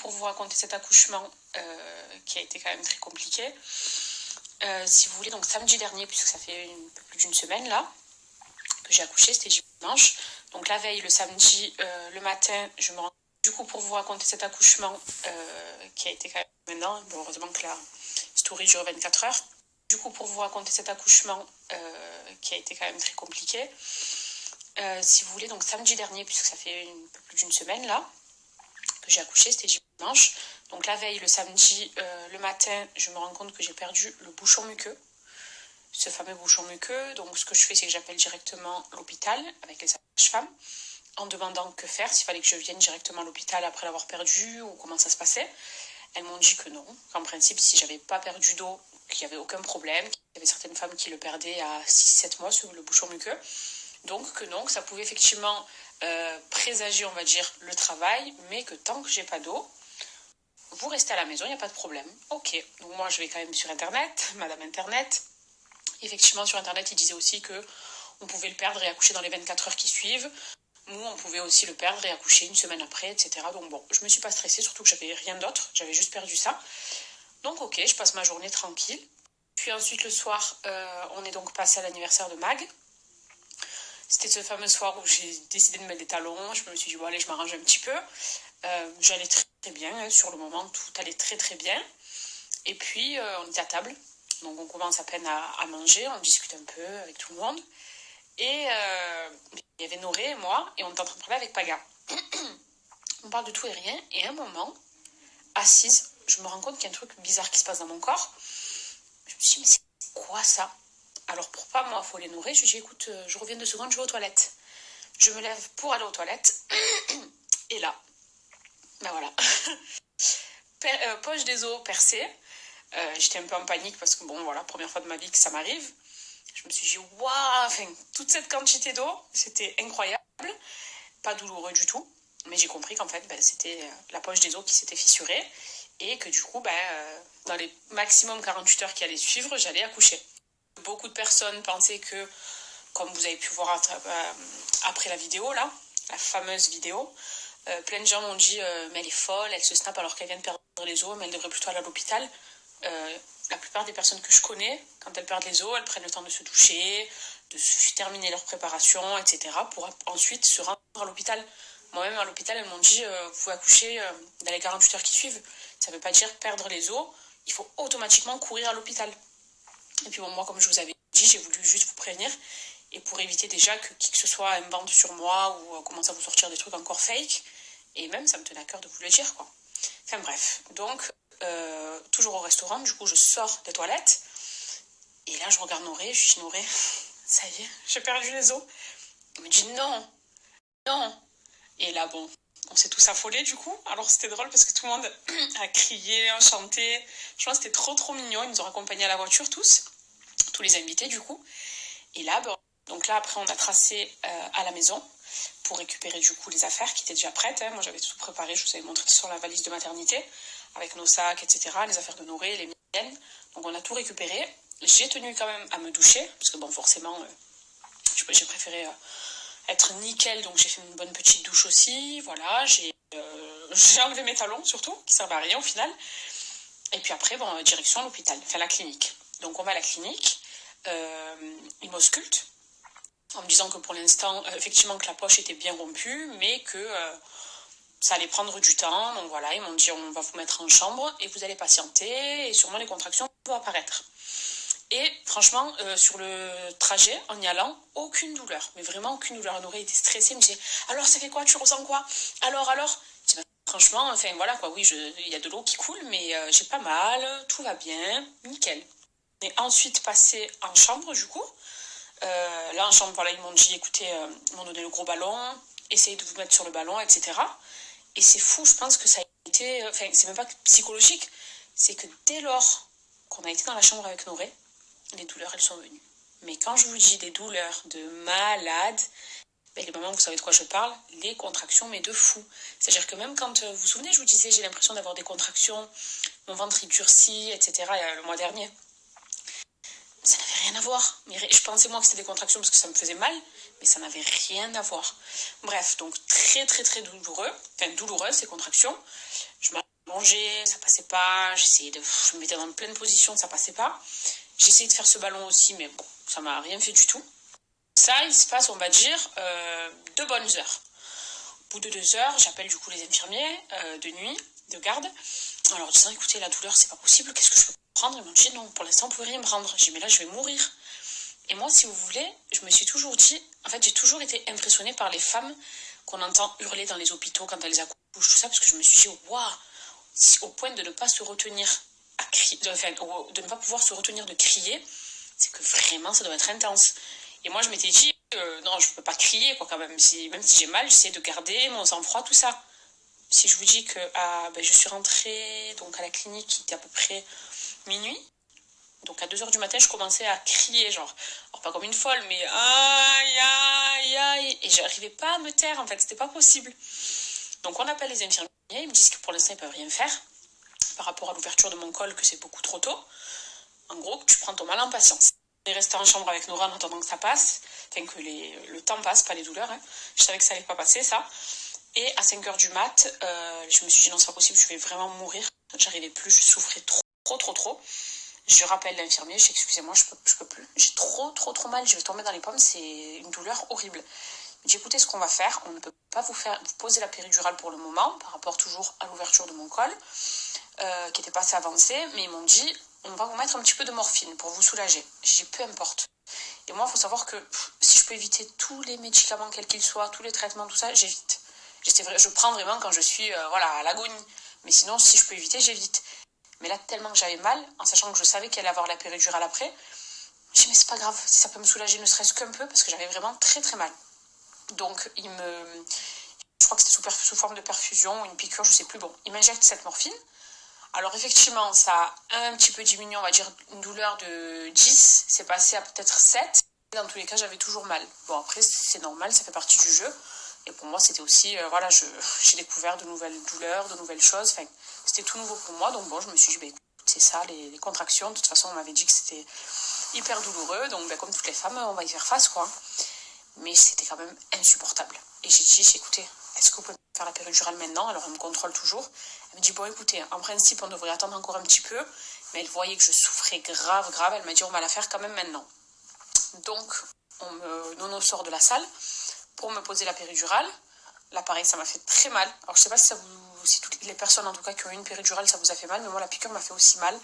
pour vous raconter cet accouchement qui a été quand même très compliqué. Si vous voulez, donc samedi dernier, puisque ça fait un peu plus d'une semaine là, que j'ai accouché, c'était dimanche. Donc la veille, le samedi, le matin, je me rends du coup pour vous raconter cet accouchement qui a été quand même maintenant. Bon, heureusement que la story dure 24 heures. Du coup pour vous raconter cet accouchement qui a été quand même très compliqué. Si vous voulez, donc samedi dernier, puisque ça fait un peu plus d'une semaine là, que j'ai accouché, c'était dimanche. Donc la veille, le samedi, le matin, je me rends compte que j'ai perdu le bouchon muqueux. Ce fameux bouchon muqueux. Donc ce que je fais, c'est que j'appelle directement l'hôpital avec les sages-femmes en demandant que faire, s'il fallait que je vienne directement à l'hôpital après l'avoir perdu ou comment ça se passait. Elles m'ont dit que non, qu'en principe, si j'avais pas perdu d'eau, qu'il n'y avait aucun problème, qu'il y avait certaines femmes qui le perdaient à 6-7 mois, le bouchon muqueux. Donc que non, que ça pouvait effectivement présager, on va dire, le travail, mais que tant que j'ai pas d'eau, vous restez à la maison, il n'y a pas de problème. Ok, donc moi je vais quand même sur Internet, Madame Internet. Effectivement, sur Internet, il disait aussi que on pouvait le perdre et accoucher dans les 24 heures qui suivent. Nous, on pouvait aussi le perdre et accoucher une semaine après, etc. Donc bon, je me suis pas stressée, surtout que j'avais rien d'autre, j'avais juste perdu ça. Donc ok, je passe ma journée tranquille. Puis ensuite, le soir, on est donc passé à l'anniversaire de Mag. C'était ce fameux soir où j'ai décidé de mettre des talons. Je me suis dit, bon allez, je m'arrange un petit peu. J'allais très très bien, hein, sur le moment, tout allait très très bien. Et puis, on était à table. Donc on commence à peine à manger, on discute un peu avec tout le monde. Et il y avait Noré et moi, et on était en train de parler avec Paga. On parle de tout et rien, et à un moment, assise, je me rends compte qu'il y a un truc bizarre qui se passe dans mon corps. Je me suis dit, mais c'est quoi ça? Alors pour pas m'affoler Noré, je lui dis, écoute, je reviens 2 secondes, je vais aux toilettes. Je me lève pour aller aux toilettes, et là, ben voilà, poche des os percée. J'étais un peu en panique parce que bon, voilà, première fois de ma vie que ça m'arrive. Je me suis dit, waouh, enfin, toute cette quantité d'eau, c'était incroyable. Pas douloureux du tout. Mais j'ai compris qu'en fait, c'était la poche des os qui s'était fissurée. Et que du coup, dans les maximum 48 heures qui allaient suivre, j'allais accoucher. Beaucoup de personnes pensaient que, comme vous avez pu voir après la vidéo, là, la fameuse vidéo, plein de gens m'ont dit, mais elle est folle, elle se snap alors qu'elle vient de perdre les os, mais elle devrait plutôt aller à l'hôpital. La plupart des personnes que je connais, quand elles perdent les os, elles prennent le temps de se doucher, de terminer leur préparation, etc. pour ensuite se rendre à l'hôpital. Moi-même, à l'hôpital, elles m'ont dit, vous pouvez accoucher dans les 48 heures qui suivent. Ça ne veut pas dire perdre les os, il faut automatiquement courir à l'hôpital. Et puis bon, moi, comme je vous avais dit, j'ai voulu juste vous prévenir. Et pour éviter déjà que qui que ce soit me bande sur moi ou commence à vous sortir des trucs encore fake. Et même, ça me tenait à cœur de vous le dire, quoi. Enfin bref, donc, toujours au restaurant, du coup, je sors des toilettes. Et là, je regarde Noré, je dis, Noré, ça y est, j'ai perdu les os. Il me dit, non, non. Et là, bon, on s'est tous affolés, du coup. Alors, c'était drôle parce que tout le monde a crié, a chanté. Je pense que c'était trop, trop mignon. Ils nous ont accompagnés à la voiture, tous les invités, du coup. Et là, bon, donc là, après, on a tracé à la maison pour récupérer, du coup, les affaires qui étaient déjà prêtes. Hein. Moi, j'avais tout préparé, je vous avais montré sur la valise de maternité, avec nos sacs, etc., les affaires de Noré, les miennes. Donc, on a tout récupéré. J'ai tenu quand même à me doucher, parce que bon, forcément, j'ai préféré être nickel, donc j'ai fait une bonne petite douche aussi. Voilà, j'ai enlevé mes talons, surtout, qui servent à rien au final. Et puis après, bon, direction l'hôpital, enfin la clinique. Donc, on va à la clinique, ils m'auscultent, en me disant que pour l'instant, effectivement, que la poche était bien rompue, mais que ça allait prendre du temps. Donc voilà, ils m'ont dit, on va vous mettre en chambre et vous allez patienter, et sûrement les contractions vont apparaître. Et franchement, sur le trajet, en y allant, aucune douleur. Mais vraiment aucune douleur. Noré était stressée, elle me disait, alors ça fait quoi, tu ressens quoi? Alors je dis, franchement, enfin voilà quoi, oui, il y a de l'eau qui coule, mais j'ai pas mal, tout va bien, nickel. Et ensuite, passé en chambre, du coup. Là, en chambre, voilà, ils m'ont dit, écoutez, ils m'ont donné le gros ballon, essayez de vous mettre sur le ballon, etc. Et c'est fou, je pense que ça a été, enfin, c'est même pas psychologique, c'est que dès lors qu'on a été dans la chambre avec Noré, les douleurs, elles sont venues. Mais quand je vous dis des douleurs de malade, les moments où vous savez de quoi je parle, les contractions, mais de fou. C'est-à-dire que même quand, vous vous souvenez, je vous disais, j'ai l'impression d'avoir des contractions, mon ventre il durcit, etc. le mois dernier. Ça n'avait rien à voir. Mais je pensais moi que c'était des contractions parce que ça me faisait mal, mais ça n'avait rien à voir. Bref, donc très très très douloureux, enfin douloureux ces contractions. Je Manger, ça passait pas. Je me mettais dans plein de positions, ça passait pas. J'ai essayé de faire ce ballon aussi, mais bon, ça m'a rien fait du tout. Ça, il se passe, on va dire, 2 bonnes heures. Au bout de 2 heures, j'appelle du coup les infirmiers de nuit, de garde, en leur disant, écoutez, la douleur, c'est pas possible, qu'est-ce que je peux prendre? Ils m'ont dit, non, pour l'instant, vous pouvez rien me prendre. J'ai dit, mais là, je vais mourir. Et moi, si vous voulez, je me suis toujours dit, en fait, j'ai toujours été impressionnée par les femmes qu'on entend hurler dans les hôpitaux quand elles accouchent, tout ça, parce que je me suis dit, waouh, au point de ne pas se retenir à crier, de ne pas pouvoir se retenir de crier, c'est que vraiment, ça doit être intense. Et moi, je m'étais dit, non, je peux pas crier, quoi, quand même. Même si j'ai mal, j'essaie de garder mon sang-froid, tout ça. Si je vous dis que je suis rentrée donc, à la clinique, il était à peu près minuit. Donc à 2 heures du matin, je commençais à crier, genre, alors pas comme une folle, mais aïe, aïe, aïe. Et j'arrivais pas à me taire, en fait, c'était pas possible. Donc on appelle les infirmiers, ils me disent que pour l'instant, ils peuvent rien faire par rapport à l'ouverture de mon col, que c'est beaucoup trop tôt. En gros, tu prends ton mal en patience. On est resté en chambre avec Nora en attendant que ça passe, enfin que le temps passe, pas les douleurs. Hein. Je savais que ça allait pas passer, ça. Et à 5 heures du mat, je me suis dit non, c'est pas possible, je vais vraiment mourir. J'arrivais plus, je souffrais trop. Je rappelle l'infirmier, je dis excusez-moi, je peux plus. J'ai trop mal, je vais tomber dans les pommes, c'est une douleur horrible. Il me dit écoutez, ce qu'on va faire, on ne peut pas vous poser la péridurale pour le moment, par rapport toujours à l'ouverture de mon col, qui était pas assez avancée, mais ils m'ont dit on va vous mettre un petit peu de morphine pour vous soulager. J'ai dit peu importe. Et moi, il faut savoir que si je peux éviter tous les médicaments, quels qu'ils soient, tous les traitements, tout ça, j'évite. Je prends vraiment quand je suis à l'agonie. Mais sinon, si je peux éviter, j'évite. Mais là, tellement que j'avais mal, en sachant que je savais qu'elle allait avoir la péridurale après, j'ai dit mais c'est pas grave, si ça peut me soulager ne serait-ce qu'un peu, parce que j'avais vraiment très mal. Donc, je crois que c'était sous forme de perfusion ou une piqûre, je sais plus. Bon, il m'injecte cette morphine. Alors effectivement, ça a un petit peu diminué, on va dire une douleur de 10, c'est passé à peut-être 7. Dans tous les cas, j'avais toujours mal. Bon, après, c'est normal, ça fait partie du jeu. Et pour moi, c'était aussi, j'ai découvert de nouvelles douleurs, de nouvelles choses. Enfin, c'était tout nouveau pour moi. Donc bon, je me suis dit, écoute, c'est ça, les contractions. De toute façon, on m'avait dit que c'était hyper douloureux. Donc comme toutes les femmes, on va y faire face, quoi. Mais c'était quand même insupportable. Et j'ai dit, écoutez, est-ce que vous pouvez faire la péridurale maintenant? Alors elle me contrôle toujours. Elle me dit, bon écoutez, en principe on devrait attendre encore un petit peu. Mais elle voyait que je souffrais grave. Elle m'a dit, on va la faire quand même maintenant. Donc on sort de la salle pour me poser la péridurale. Là pareil, ça m'a fait très mal. Alors je sais pas si toutes les personnes en tout cas qui ont eu une péridurale, ça vous a fait mal. Mais moi la piqûre m'a fait aussi mal.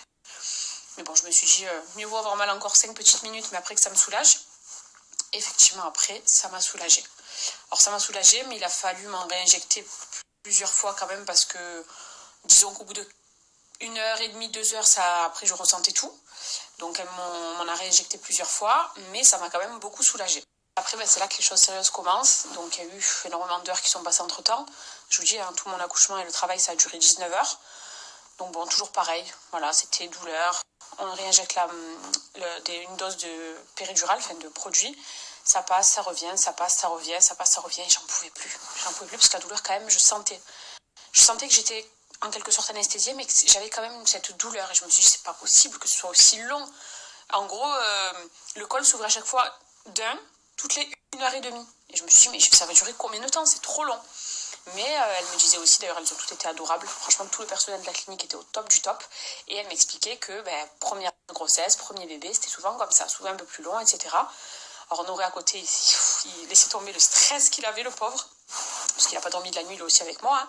Mais bon, je me suis dit, mieux vaut avoir mal encore 5 petites minutes, mais après que ça me soulage. Effectivement, après, ça m'a soulagée. Alors, ça m'a soulagée, mais il a fallu m'en réinjecter plusieurs fois quand même parce que, disons qu'au bout de 1 heure et demie, 2 heures, après, je ressentais tout. Donc, elle m'en a réinjecté plusieurs fois, mais ça m'a quand même beaucoup soulagée. Après, c'est là que les choses sérieuses commencent. Donc, il y a eu énormément d'heures qui sont passées entre-temps. Je vous dis, tout mon accouchement et le travail, ça a duré 19 heures. Donc, bon, toujours pareil. Voilà, c'était douleur. On réinjecte une dose de péridurale, enfin de produit. Ça passe, ça revient, ça passe, ça revient, ça passe, ça revient. Et j'en pouvais plus parce que la douleur, quand même, je sentais que j'étais en quelque sorte anesthésiée, mais que j'avais quand même cette douleur. Et je me suis dit, c'est pas possible que ce soit aussi long. En gros, le col s'ouvre à chaque fois toutes les 1 heure et demie. Et je me suis dit, mais ça va durer combien de temps? C'est trop long. Mais elle me disait aussi, d'ailleurs, elles ont toutes été adorables. Franchement, tout le personnel de la clinique était au top du top. Et elle m'expliquait que première grossesse, premier bébé, c'était souvent comme ça, souvent un peu plus long, etc. Alors Honoré à côté, il laissait tomber le stress qu'il avait, le pauvre. Parce qu'il n'a pas dormi de la nuit, lui aussi, avec moi. Hein.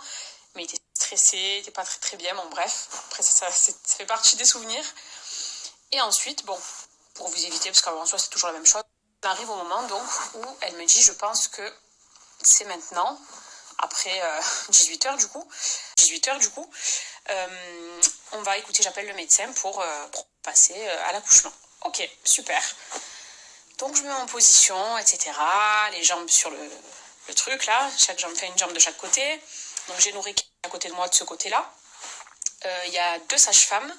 Mais il était stressé, il n'était pas très bien, bon bref. Après, ça fait partie des souvenirs. Et ensuite, bon, pour vous éviter, parce qu'en soi, c'est toujours la même chose, on arrive au moment donc où elle me dit, je pense que c'est maintenant, après 18h du coup, on va écouter, j'appelle le médecin pour passer à l'accouchement. Ok, super. Donc je me mets en position, etc. Les jambes sur le truc là, chaque jambe fait une jambe de chaque côté. Donc j'ai Nourri qui est à côté de moi de ce côté-là. Il y a 2 sages-femmes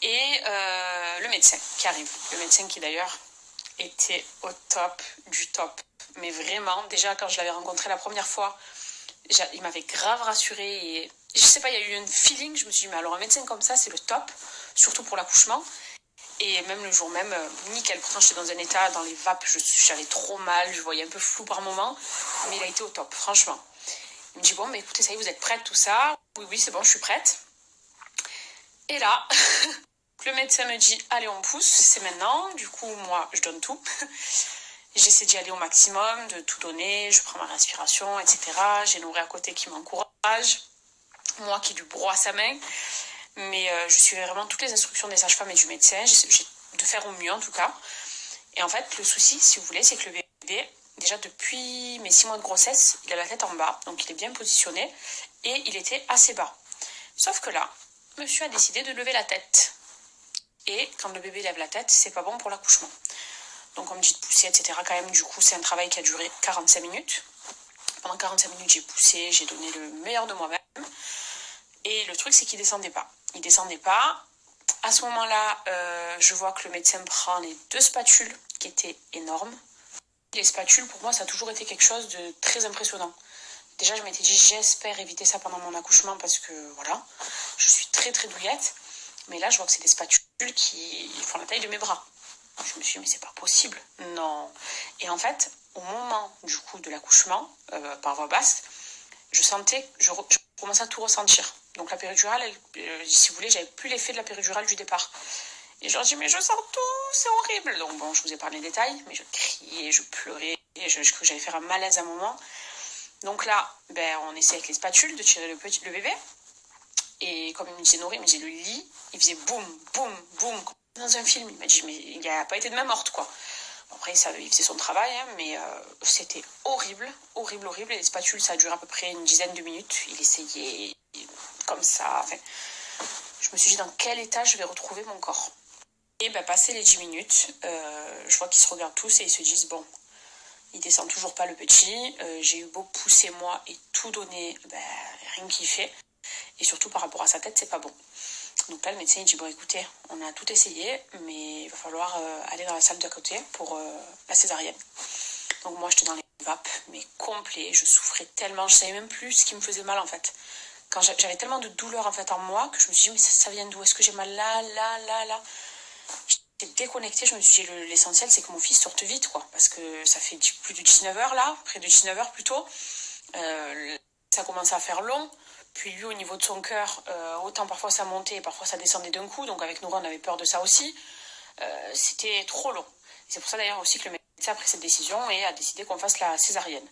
et le médecin qui arrive. Le médecin qui d'ailleurs était au top du top. Mais vraiment, déjà quand je l'avais rencontré la première fois, il m'avait grave rassurée et je sais pas, il y a eu un feeling, je me suis dit mais alors un médecin comme ça c'est le top, surtout pour l'accouchement. Et même le jour même, nickel. Pourtant j'étais dans un état, dans les vapes, j'avais trop mal, je voyais un peu flou par moment, mais il a été au top, franchement. Il me dit bon mais écoutez, ça y est, vous êtes prête, tout ça, Oui, oui, c'est bon, je suis prête. Et là, le médecin me dit, allez, on pousse, c'est maintenant. Du coup, moi, je donne tout. J'essaie d'y aller au maximum, de tout donner. Je prends ma respiration, etc. J'ai Nouré à côté qui m'encourage. Moi qui lui broie sa main. Mais je suivais vraiment toutes les instructions des sages-femmes et du médecin. J'ai de faire au mieux, en tout cas. Et en fait, le souci, si vous voulez, c'est que le bébé, déjà depuis mes 6 mois de grossesse, il a la tête en bas, donc il est bien positionné, et il était assez bas. Sauf que là, monsieur a décidé de lever la tête. Et quand le bébé lève la tête, c'est pas bon pour l'accouchement. Donc on me dit de pousser, etc. Quand même, du coup, c'est un travail qui a duré 45 minutes. Pendant 45 minutes, j'ai poussé, j'ai donné le meilleur de moi-même. Et le truc, c'est qu'il descendait pas. Il descendait pas. À ce moment-là, je vois que le médecin prend les 2 spatules, qui étaient énormes. Les spatules, pour moi, ça a toujours été quelque chose de très impressionnant. Déjà, je m'étais dit, j'espère éviter ça pendant mon accouchement parce que, voilà, je suis très, très douillette. Mais là, je vois que c'est des spatules qui font la taille de mes bras. Je me suis dit, mais c'est pas possible. Non. Et en fait, au moment, du coup, de l'accouchement, par voie basse, je sentais, je commençais à tout ressentir. Donc la péridurale, si vous voulez, j'avais plus l'effet de la péridurale du départ. Et je leur dis, mais je sens tout, c'est horrible. Donc bon, je vous ai parlé des détails, mais je criais, je pleurais, je crois que j'allais faire un malaise à un moment. Donc là, on essayait avec les spatules de tirer le bébé. Et comme il me disait Nourri, il me disait le lit, il faisait boum, boum, boum, comme dans un film. Il m'a dit, mais il n'a pas été de main morte, quoi. Après, il faisait son travail, hein, mais c'était horrible, horrible, horrible. Et les spatules, ça a duré à peu près une dizaine de minutes. Il essayait comme ça. Enfin, je me suis dit, dans quel état je vais retrouver mon corps? Et passé les 10 minutes, je vois qu'ils se regardent tous et ils se disent, bon, il descend toujours pas le petit. J'ai eu beau pousser moi et tout donner, rien qui fait. Et surtout par rapport à sa tête, c'est pas bon. Donc là, le médecin il dit, bon écoutez, on a tout essayé, mais il va falloir aller dans la salle d'à côté pour la césarienne. Donc moi, j'étais dans les vapes, mais complet. Je souffrais tellement, je savais même plus ce qui me faisait mal en fait. Quand j'avais tellement de douleur en fait en moi que je me suis dit, mais ça vient d'où? Est-ce que j'ai mal là, là, là, là? J'étais déconnectée, je me suis dit, l'essentiel c'est que mon fils sorte vite, quoi. Parce que ça fait plus de 19 heures là, près de 19 heures plutôt. Ça commençait à faire long. Puis lui, au niveau de son cœur, autant parfois ça montait et parfois ça descendait d'un coup. Donc avec Noura, on avait peur de ça aussi. C'était trop long. C'est pour ça d'ailleurs aussi que le médecin a pris cette décision et a décidé qu'on fasse la césarienne.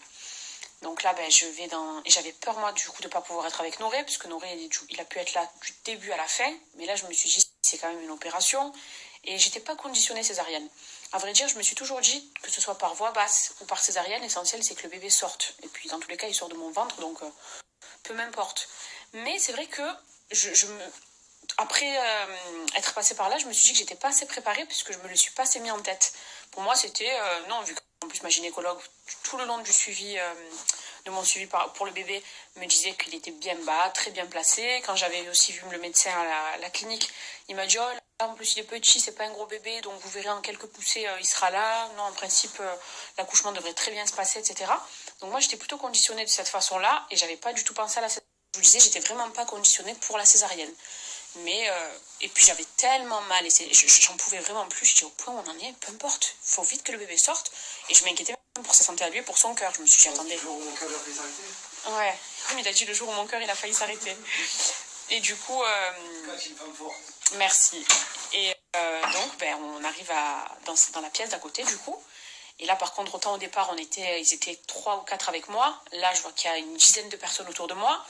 Donc là, je vais dans... Et j'avais peur, moi, du coup, de ne pas pouvoir être avec Nouré, parce que Nouré, il a pu être là du début à la fin. Mais là, je me suis dit, c'est quand même une opération. Et j'étais pas conditionnée césarienne. À vrai dire, je me suis toujours dit, que ce soit par voie basse ou par césarienne, l'essentiel, c'est que le bébé sorte. Et puis, dans tous les cas, il sort de mon ventre, donc peu m'importe. Mais c'est vrai que après être passée par là, je me suis dit que j'étais pas assez préparée puisque je me le suis pas assez mis en tête. Pour moi, c'était non, vu qu'en plus ma gynécologue, tout le long du suivi, de mon suivi pour le bébé, me disait qu'il était bien bas, très bien placé. Quand j'avais aussi vu le médecin à la clinique, il m'a dit, oh là, en plus il est petit, c'est pas un gros bébé, donc vous verrez en quelques poussées, il sera là. Non, en principe, l'accouchement devrait très bien se passer, etc. Donc moi, j'étais plutôt conditionnée de cette façon-là et j'avais pas du tout pensé à la césarienne. Je vous disais, j'étais vraiment pas conditionnée pour la césarienne. Mais, et puis j'avais tellement mal et j'en pouvais vraiment plus. J'étais au point où on en est, peu importe. Il faut vite que le bébé sorte. Et je m'inquiétais même pour sa santé à lui et pour son cœur. Je me suis dit, attendez. Le jour où mon cœur a failli s'arrêter. Ouais, comme il a dit le jour où mon cœur il a failli s'arrêter. Et du coup. Quand une femme forte. Merci. Et donc, on arrive dans la pièce d'à côté, du coup. Et là, par contre, autant au départ, ils étaient 3 ou 4 avec moi. Là, je vois qu'il y a une dizaine de personnes autour de moi.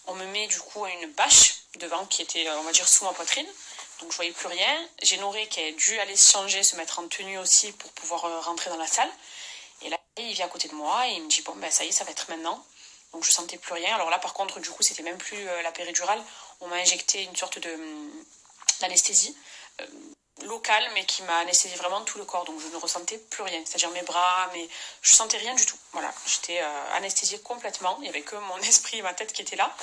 On me met du coup une bâche devant qui était, on va dire, sous ma poitrine. Donc je voyais plus rien. J'ai Nouré qui a dû aller se changer, se mettre en tenue aussi pour pouvoir rentrer dans la salle. Et là, il vient à côté de moi et il me dit, bon, ça y est, ça va être maintenant. Donc je sentais plus rien. Alors là, par contre, du coup, c'était même plus la péridurale. On m'a injecté une sorte d'anesthésie locale, mais qui m'a anesthésié vraiment tout le corps. Donc je ne ressentais plus rien. C'est-à-dire mes bras, je sentais rien du tout. Voilà, j'étais anesthésiée complètement. Il n'y avait que mon esprit et ma tête qui étaient là.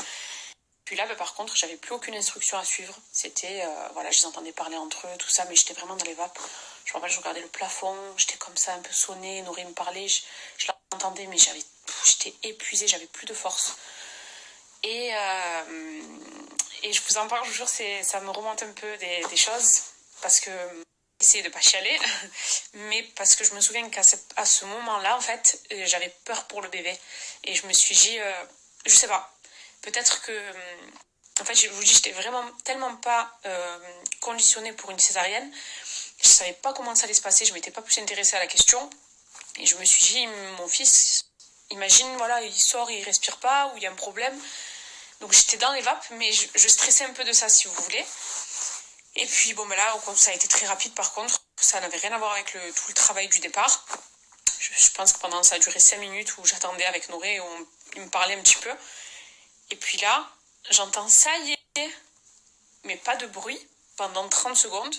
Puis là, par contre, j'avais plus aucune instruction à suivre. C'était, voilà, je les entendais parler entre eux, tout ça, mais j'étais vraiment dans les vapes. Je me rappelle, je regardais le plafond, j'étais comme ça, un peu sonnée, Nourri me parlait, je l'entendais, mais j'étais épuisée, j'avais plus de force. Et je vous en parle, je vous jure, ça me remonte un peu des choses, parce que j'essayais de pas chialer, mais parce que je me souviens qu'à ce moment-là, en fait, j'avais peur pour le bébé. Et je me suis dit, je sais pas, peut-être que... En fait, je vous dis, j'étais vraiment tellement pas conditionnée pour une césarienne. Je savais pas comment ça allait se passer, je m'étais pas plus intéressée à la question. Et je me suis dit, mon fils, imagine, voilà, il sort, il respire pas, ou il y a un problème. Donc j'étais dans les vapes, mais je stressais un peu de ça, si vous voulez. Et puis bon, ben là, ça a été très rapide par contre. Ça n'avait rien à voir avec tout le travail du départ. Je pense que ça a duré 5 minutes où j'attendais avec Noré, il me parlait un petit peu. Et puis là, j'entends ça y est, mais pas de bruit pendant 30 secondes.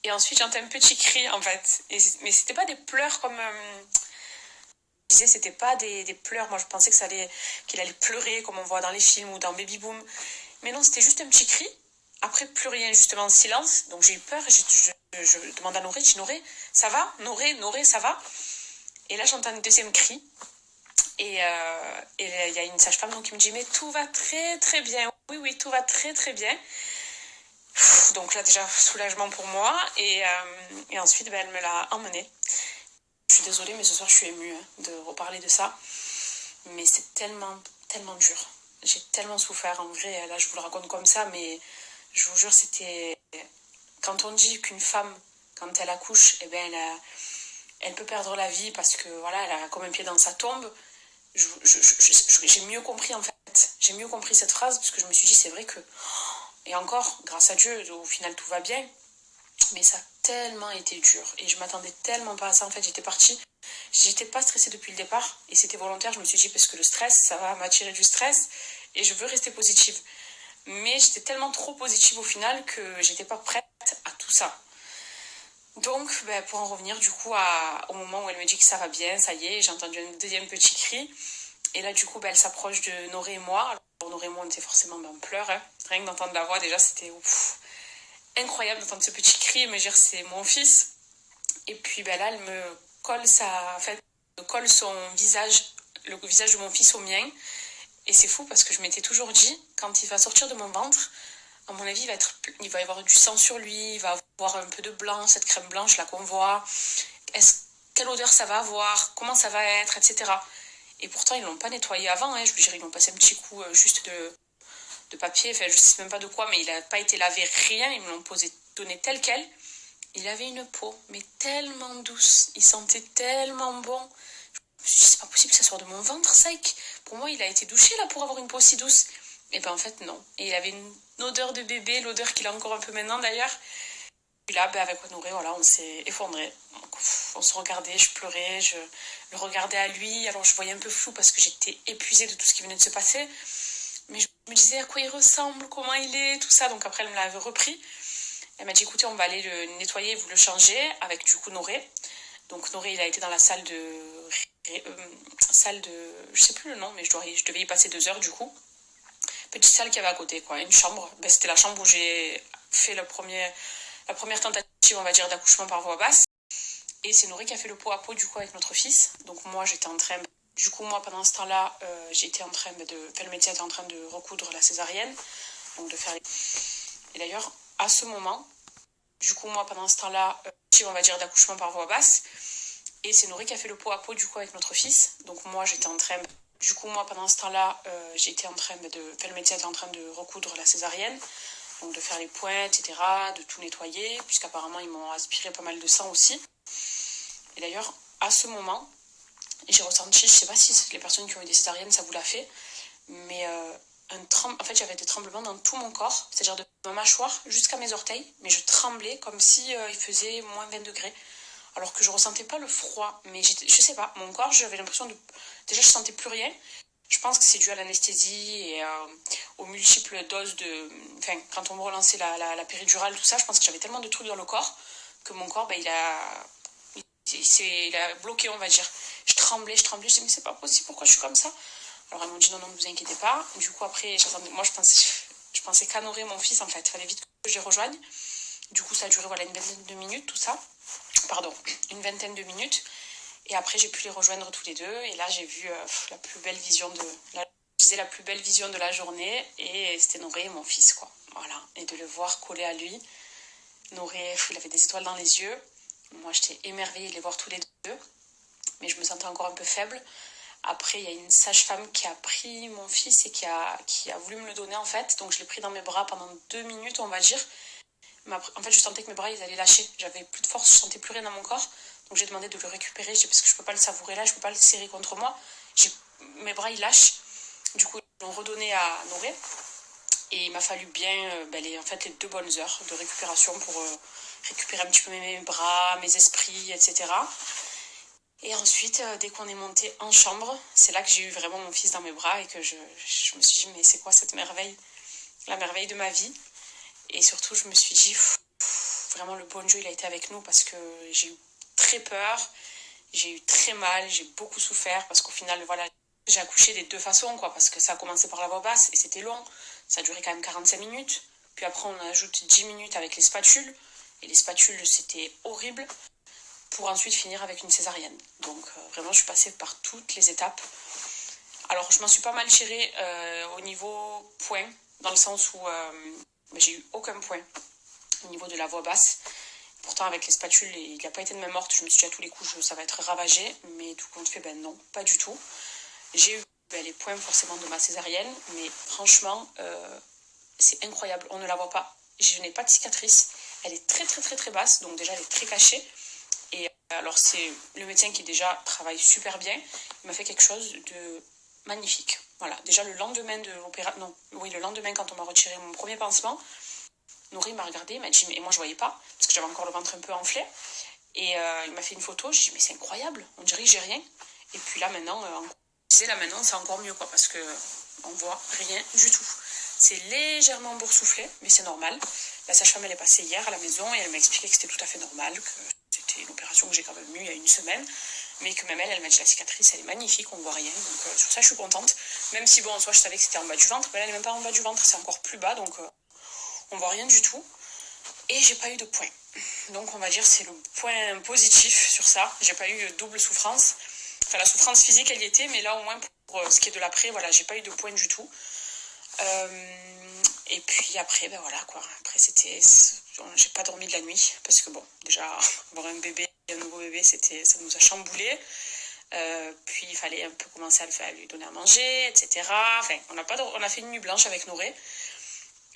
Et ensuite, j'entends un petit cri en fait. Mais c'était pas des pleurs comme... je disais, c'était pas des pleurs. Moi, je pensais qu'il allait pleurer comme on voit dans les films ou dans Baby Boom. Mais non, c'était juste un petit cri. Après, plus rien, justement, silence. Donc j'ai eu peur et je demande à Noré, je dis Noré, ça va Noré, ça va? Et là, j'entends un deuxième cri. Et il y a une sage-femme donc, qui me dit, mais tout va très très bien. Oui, tout va très très bien. Donc là, déjà, soulagement pour moi. Et ensuite, elle me l'a emmenée. Je suis désolée, mais ce soir, je suis émue de reparler de ça. Mais c'est tellement, tellement dur. J'ai tellement souffert. En vrai, là, je vous le raconte comme ça, mais je vous jure, c'était... Quand on dit qu'une femme, quand elle accouche, eh ben, elle peut perdre la vie parce que, voilà, elle a comme un pied dans sa tombe. J'ai mieux compris, en fait. J'ai mieux compris cette phrase parce que je me suis dit, c'est vrai que... Et encore, grâce à Dieu, au final, tout va bien. Mais ça a tellement été dur. Et je m'attendais tellement pas à ça. En fait, j'étais partie. J'étais pas stressée depuis le départ. Et c'était volontaire. Je me suis dit, parce que le stress, ça va m'attirer du stress. Et je veux rester positive. Mais j'étais tellement trop positive au final que j'étais pas prête à tout ça. Donc, pour en revenir du coup au moment où elle me dit que ça va bien, ça y est, j'ai entendu un deuxième petit cri. Et là, du coup, elle s'approche de Noré et moi. Alors, Noré et moi, on était forcément en pleurs. Hein. Rien que d'entendre la voix, déjà, c'était incroyable d'entendre ce petit cri et me dire c'est mon fils. Et puis là, elle me colle colle son visage, le visage de mon fils au mien. Et c'est fou parce que je m'étais toujours dit, quand il va sortir de mon ventre, à mon avis, il va y avoir du sang sur lui, il va avoir un peu de blanc, cette crème blanche là qu'on voit. Quelle odeur ça va avoir, comment ça va être, etc. Et pourtant, ils ne l'ont pas nettoyé avant. Hein. Je veux dire, ils l'ont passé un petit coup juste de papier, enfin, je ne sais même pas de quoi, mais il n'a pas été lavé, rien. Ils me l'ont donné tel quel. Il avait une peau, mais tellement douce. Il sentait tellement bon. Je me suis dit, c'est pas possible que ça sorte de mon ventre, sec. Pour moi, il a été douché là pour avoir une peau si douce. Et en fait, non. Et il avait une odeur de bébé, l'odeur qu'il a encore un peu maintenant d'ailleurs. Et là, avec Honoré, voilà, on s'est effondré. On se regardait, je pleurais, je le regardais à lui. Alors je voyais un peu flou parce que j'étais épuisée de tout ce qui venait de se passer. Mais je me disais à quoi il ressemble, comment il est, tout ça. Donc après, elle me l'avait repris. Elle m'a dit, écoutez, on va aller le nettoyer, vous le changer avec du coup Noré. Donc Noré, il a été dans la salle je sais plus le nom, mais je devais y passer 2 heures du coup. Petite salle qu'il y avait à côté, quoi, une chambre. C'était la chambre où j'ai fait la première tentative, on va dire, d'accouchement par voie basse. Et c'est Noré qui a fait le pot à pot du coup avec notre fils. Donc moi, j'étais en train... Du coup, moi, pendant ce temps-là, j'étais en train le médecin était en train de recoudre la césarienne. Donc de faire... Et d'ailleurs, à ce moment, du coup, moi, pendant ce temps-là, on va dire, d'accouchement par voie basse. Et c'est Noré qui a fait le pot à pot du coup avec notre fils. Donc moi, j'étais en train... Du coup, moi, pendant ce temps-là, j'étais en train le médecin était en train de recoudre la césarienne. Donc de faire les points, etc., de tout nettoyer, puisqu'apparemment, ils m'ont aspiré pas mal de sang aussi. Et d'ailleurs, à ce moment, j'ai ressenti, je sais pas si les personnes qui ont eu des césariennes, ça vous l'a fait, mais en fait, j'avais des tremblements dans tout mon corps, c'est-à-dire de ma mâchoire jusqu'à mes orteils, mais je tremblais comme si il faisait moins 20 degrés. Alors que je ressentais pas le froid, mais je sais pas, mon corps, j'avais l'impression de... Déjà, je sentais plus rien. Je pense que c'est dû à l'anesthésie et aux multiples doses de... Enfin, quand on me relançait la péridurale, tout ça, je pense que j'avais tellement de trucs dans le corps que mon corps, il a bloqué, on va dire. Je tremblais, je disais, mais c'est pas possible, pourquoi je suis comme ça? Alors, elles m'ont dit, non, ne vous inquiétez pas. Du coup, après, moi, je pensais qu'à Noré, mon fils, en fait. Il fallait vite que je les rejoigne. Du coup, ça a duré, voilà, une vingtaine de minutes, tout ça. Pardon, une vingtaine de minutes. Et après, j'ai pu les rejoindre tous les deux. Et là, j'ai vu la plus belle vision la plus belle vision de la journée. Et c'était Noré, mon fils, quoi. Voilà. Et de le voir coller à lui. Noré, il avait des étoiles dans les yeux. Moi, j'étais émerveillée de les voir tous les deux. Mais je me sentais encore un peu faible. Après, il y a une sage-femme qui a pris mon fils et qui a voulu me le donner en fait. Donc je l'ai pris dans mes bras pendant 2 minutes, on va dire. Mais après, en fait, je sentais que mes bras, ils allaient lâcher. J'avais plus de force, je sentais plus rien dans mon corps. Donc j'ai demandé de le récupérer. J'ai dit, parce que je peux pas le savourer là, je peux pas le serrer contre moi. Mes bras, ils lâchent. Du coup, ils l'ont redonné à Noré. Et il m'a fallu bien en fait, les 2 bonnes heures de récupération pour récupérer un petit peu mes bras, mes esprits, etc. Et ensuite, dès qu'on est monté en chambre, c'est là que j'ai eu vraiment mon fils dans mes bras et que je me suis dit, mais c'est quoi cette merveille? La merveille de ma vie. Et surtout, je me suis dit, vraiment, le bon Dieu, il a été avec nous parce que j'ai eu très peur, j'ai eu très mal, j'ai beaucoup souffert parce qu'au final, voilà, j'ai accouché des 2 façons, quoi, parce que ça a commencé par la voix basse et c'était long. Ça a duré quand même 45 minutes. Puis après, on ajoute 10 minutes avec les spatules. Et les spatules, c'était horrible. Pour ensuite finir avec une césarienne. Donc vraiment, je suis passée par toutes les étapes. Alors, je m'en suis pas mal tirée au niveau point, dans le sens où j'ai eu aucun point au niveau de la voix basse. Pourtant, avec les spatules, il n'a pas été de même ordre. Je me suis dit à tous les coups, ça va être ravagé. Mais tout compte fait, non, pas du tout. J'ai eu les points forcément de ma césarienne. Mais franchement, c'est incroyable. On ne la voit pas. Je n'ai pas de cicatrice. Elle est très, très, très, très basse. Donc déjà, elle est très cachée. Et alors c'est le médecin qui déjà travaille super bien, il m'a fait quelque chose de magnifique. Voilà, déjà le lendemain de l'opération, non, oui, le lendemain quand on m'a retiré mon premier pansement, Nourri m'a regardé, il m'a dit, mais moi je voyais pas, parce que j'avais encore le ventre un peu enflé, et il m'a fait une photo, j'ai dit, mais c'est incroyable, on dirait que j'ai rien. Et puis là maintenant, c'est encore mieux, quoi, parce que on voit rien du tout. C'est légèrement boursouflé, mais c'est normal. La sage-femme, elle est passée hier à la maison et elle m'a expliqué que c'était tout à fait normal, que c'était une opération que j'ai quand même eue il y a une semaine, mais que même elle m'a dit la cicatrice, elle est magnifique, on voit rien. Donc sur ça, je suis contente. Même si, bon, en soi, je savais que c'était en bas du ventre, mais là, elle n'est même pas en bas du ventre, c'est encore plus bas, donc on voit rien du tout. Et j'ai pas eu de point. Donc on va dire c'est le point positif sur ça. J'ai pas eu double souffrance. Enfin, la souffrance physique, elle y était, mais là, au moins, pour ce qui est de l'après, voilà, j'ai pas eu de point du tout. Et puis après, ben voilà quoi. Après, j'ai pas dormi de la nuit parce que bon, déjà, avoir un bébé, un nouveau bébé, ça nous a chamboulé. Puis il fallait un peu commencer à lui donner à manger, etc. Enfin, on a fait une nuit blanche avec Noré.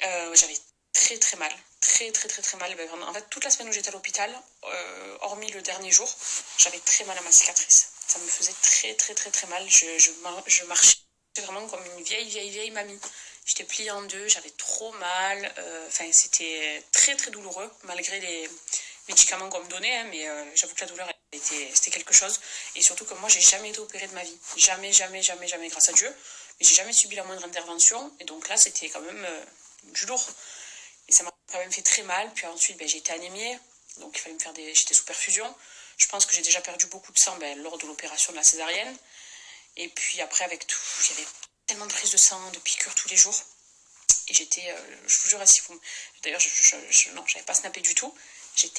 J'avais très très mal, très très très très mal. En fait, toute la semaine où j'étais à l'hôpital, hormis le dernier jour, j'avais très mal à ma cicatrice. Ça me faisait très très très très mal. Je marchais vraiment comme une vieille vieille vieille mamie. J'étais pliée en deux, j'avais trop mal. Enfin, c'était très très douloureux malgré les médicaments qu'on me donnait, hein, mais j'avoue que la douleur c'était quelque chose. Et surtout que moi, j'ai jamais été opérée de ma vie, jamais jamais jamais jamais, grâce à Dieu. Mais j'ai jamais subi la moindre intervention. Et donc là, c'était quand même du lourd. Et ça m'a quand même fait très mal. Puis ensuite, j'ai été anémiée. Donc il fallait me faire j'étais sous perfusion. Je pense que j'ai déjà perdu beaucoup de sang lors de l'opération de la césarienne. Et puis après, avec tout, j'avais tellement de prises de sang, de piqûres tous les jours. Et j'étais, je vous jure, si vous... D'ailleurs, non, j'avais pas snappé du tout. J'ai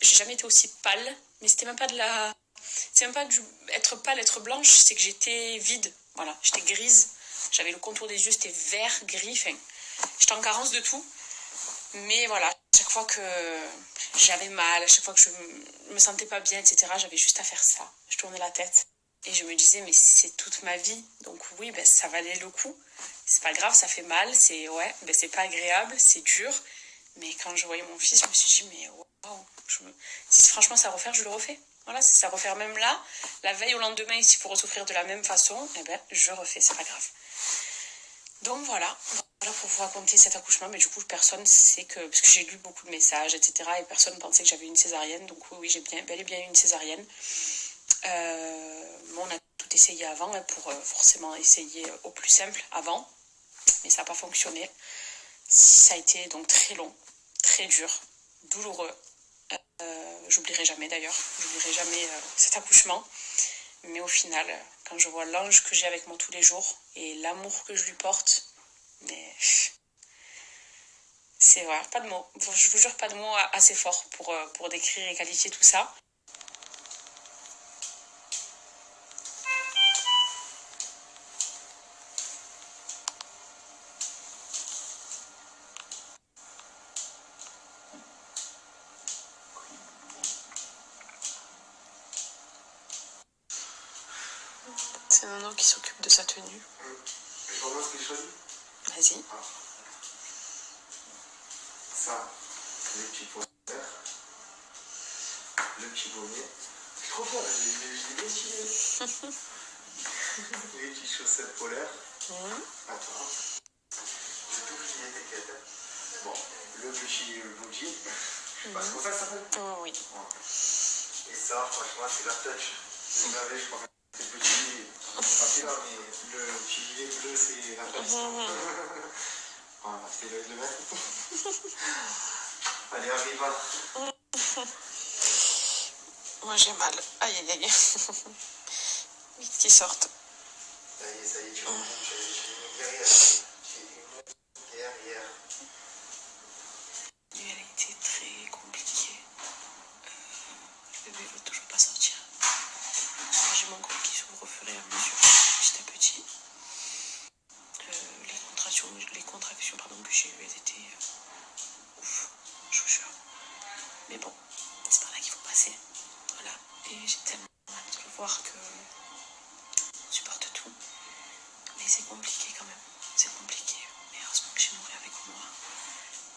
jamais été aussi pâle. Mais c'était même pas de la... C'est même pas être pâle, être blanche, c'est que j'étais vide. Voilà, j'étais grise. J'avais le contour des yeux, c'était vert, gris. Enfin, j'étais en carence de tout. Mais voilà, à chaque fois que j'avais mal, à chaque fois que je me sentais pas bien, etc., j'avais juste à faire ça. Je tournais la tête. Et je me disais, mais c'est toute ma vie. Donc oui, ça valait le coup. C'est pas grave, ça fait mal, c'est pas agréable, c'est dur. Mais quand je voyais mon fils, je me suis dit, mais waouh, si franchement ça à refaire, je le refais. Voilà, si ça à refaire même là, la veille au lendemain, s'il faut ressouffrir de la même façon, je refais, c'est pas grave. Donc voilà pour vous raconter cet accouchement, mais du coup personne sait que, parce que j'ai lu beaucoup de messages, etc., et personne pensait que j'avais une césarienne, donc oui, j'ai bel et bien eu une césarienne. On a tout essayé avant, pour forcément essayer au plus simple avant, mais ça n'a pas fonctionné. Ça a été donc très long, très dur, douloureux. J'oublierai jamais d'ailleurs, cet accouchement. Mais au final, quand je vois l'ange que j'ai avec moi tous les jours et l'amour que je lui porte, mais c'est vrai, pas de mots. Je vous jure, pas de mots assez forts pour décrire et qualifier tout ça. Nano qui s'occupe de sa tenue. Je vois moi ce que j'ai choisi. Vas-y. Ah. Ça, les petits posters, le petit bonnet. Je suis trop fier, j'ai des stylés. Les petites chaussettes polaires. Attends, j'ai tout plié l'étiquette. Bon, le petit bougie. C'est pour ça que ça s'appelle. Oui. Et ça, franchement, c'est la touch. Vous avez, je crois que c'est petit. Pas là, mais le petit gilet bleu, c'est la touch. Voilà, c'est le mettre. Allez, arrive là. Moi j'ai mal. Aïe aïe aïe. Vite qu'ils sortent. Ça y est, tu vois, j'ai une guerrière. J'ai une guerrière. Elle a été très compliquée. Le bébé veut toujours pas sortir. J'ai mon corps qui s'ouvre au fur et à mesure, petit à petit. Les contractions que j'ai eues, elles étaient ouf, je vous jure. Mais bon, c'est par là qu'il faut passer. Voilà. Et j'ai tellement hâte de le voir que je supporte tout. Mais c'est compliqué quand même. C'est compliqué. Mais heureusement que j'ai nourri avec moi.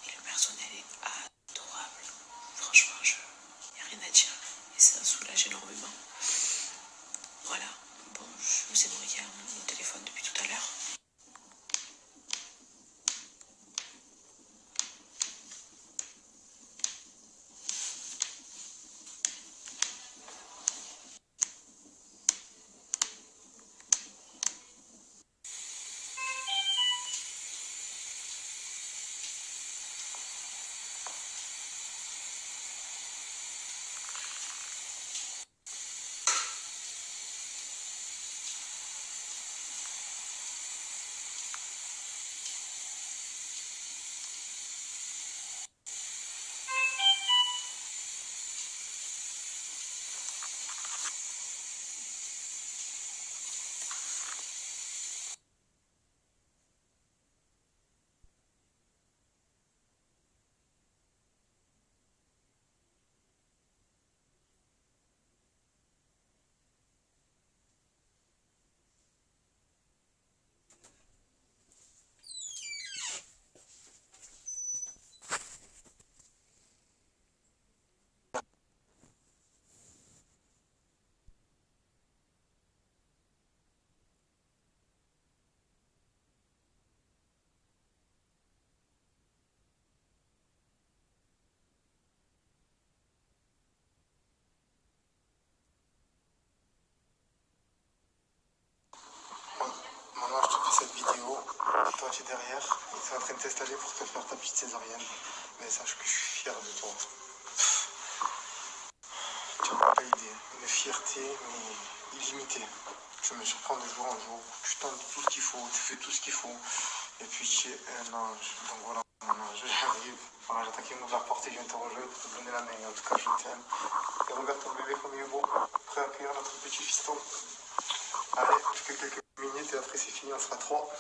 Et le personnel est adorable. Franchement, il n'y a rien à dire. Et ça soulage énormément. Voilà. Bon, je vous ai brillé au téléphone depuis tout à l'heure. Maman, je te fais cette vidéo. Toi, tu es derrière. Ils sont en train de t'installer pour te faire ta petite césarienne. Mais sache que je suis fier de toi. Tu n'as pas idée. Une fierté, mais illimitée. Je me surprends de jour en jour. Tu tentes tout ce qu'il faut. Tu fais tout ce qu'il faut. Et puis, tu es un ange. Donc voilà, mon ange. J'arrive. Voilà, j'ai attaqué une ouvert porte et je viens te rejoindre pour te donner la main. En tout cas, je t'aime. Et regarde ton bébé comme il est beau. Prêt à accueillir notre petit fiston. Allez, plus que quelques minutes et après c'est fini, on sera trois.